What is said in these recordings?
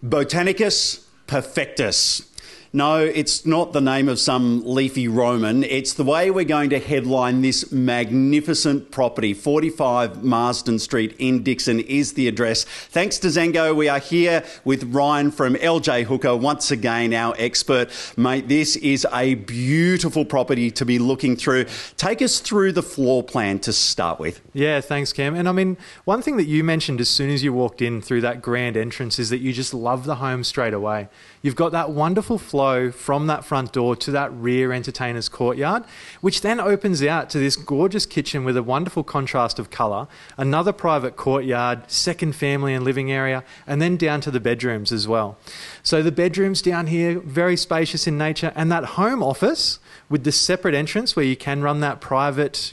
Botanicus perfectus. No, it's not the name of some leafy Roman. It's the way we're going to headline this magnificent property. 45 Marsden Street in Dickson is the address. Thanks to Zango, we are here with Ryan from LJ Hooker, once again our expert. Mate, this is a beautiful property to be looking through. Take us through the floor plan to start with. Yeah, thanks, Cam. And I mean, one thing that you mentioned as soon as you walked in through that grand entrance is that you just love the home straight away. You've got that wonderful flow from that front door to that rear entertainer's courtyard, which then opens out to this gorgeous kitchen with a wonderful contrast of colour, another private courtyard, second family and living area, and then down to the bedrooms as well. So the bedrooms down here, very spacious in nature, and that home office with the separate entrance where you can run that private,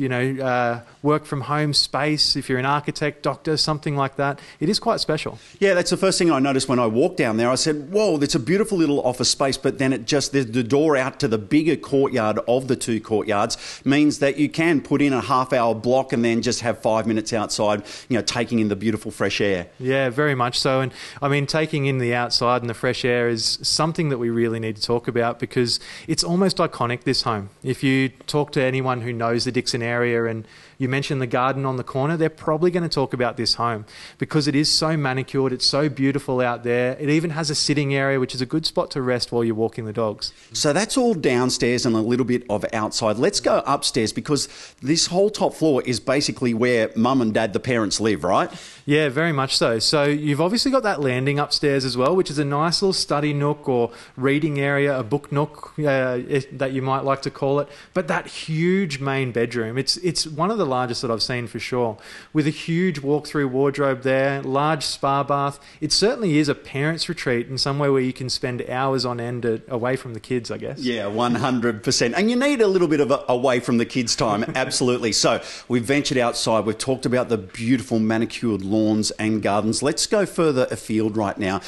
work from home space if you're an architect, doctor, something like that. It is quite special. Yeah, that's the first thing I noticed when I walked down there. I said, whoa, it's a beautiful little office space, but then the door out to the bigger courtyard of the two courtyards means that you can put in a half-hour block and then just have 5 minutes outside, taking in the beautiful fresh air. Yeah, very much so. And I mean, taking in the outside and the fresh air is something that we really need to talk about because it's almost iconic, this home. If you talk to anyone who knows the Dickson area and you mention the garden on the corner, they're probably going to talk about this home because it is so manicured, it's so beautiful out there. It even has a sitting area, which is a good spot to rest while you're walking the dogs. So that's all downstairs and a little bit of outside. Let's go upstairs because this whole top floor is basically where mum and dad, the parents, live, right? Yeah, very much so. So you've obviously got that landing upstairs as well, which is a nice little study nook or reading area, a book nook that you might like to call it. But that huge main bedroom, it's one of the largest that I've seen for sure, with a huge walk-through wardrobe there, large spa bath. It certainly is a parent's retreat and somewhere where you can spend hours on end away from the kids, I guess. Yeah, 100%. And you need a little bit of away from the kids' time, absolutely. So we've ventured outside. We've talked about the beautiful manicured lawns and gardens. Let's go further afield right now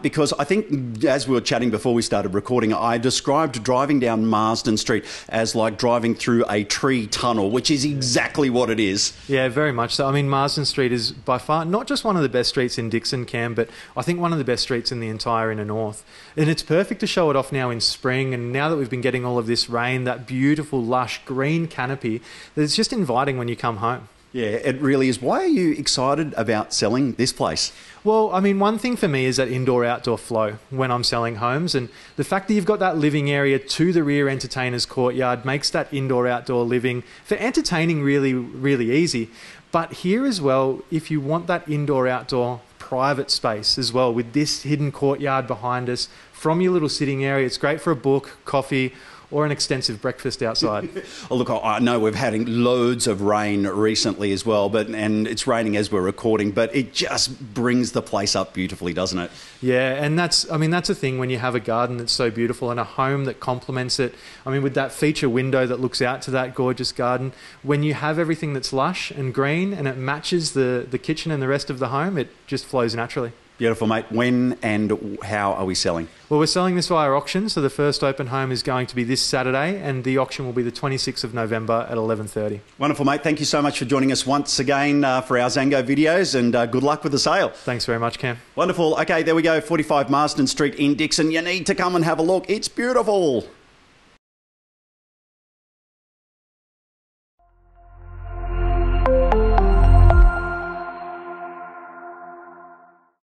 because I think, as we were chatting before we started recording, I described driving down Marsden Street as like driving through a tree tunnel, which is exactly what it is. Yeah, very much so. I mean, Marsden Street is by far not just one of the best streets in Dickson, Cam, but I think one of the best streets in the entire inner north. And it's perfect to show it off now in spring, and now that we've been getting all of this rain, that beautiful lush green canopy, that it's just inviting when you come home. Yeah, it really is. Why are you excited about selling this place? Well, I mean, one thing for me is that indoor-outdoor flow when I'm selling homes, and the fact that you've got that living area to the rear entertainer's courtyard makes that indoor-outdoor living for entertaining really, really easy. But here as well, if you want that indoor-outdoor private space as well, with this hidden courtyard behind us, from your little sitting area, it's great for a book, coffee, or an extensive breakfast outside. Oh, look, I know we've had loads of rain recently as well, and it's raining as we're recording, but it just brings the place up beautifully, doesn't it? Yeah, and that's a thing when you have a garden that's so beautiful and a home that complements it. I mean, with that feature window that looks out to that gorgeous garden, when you have everything that's lush and green and it matches the kitchen and the rest of the home, it just flows naturally. Beautiful, mate. When and how are we selling? Well, we're selling this via auction, so the first open home is going to be this Saturday, and the auction will be the 26th of November at 11:30. Wonderful, mate. Thank you so much for joining us once again for our Zango videos, and good luck with the sale. Thanks very much, Cam. Wonderful. Okay, there we go. 45 Marsden Street in Dickson. You need to come and have a look. It's beautiful.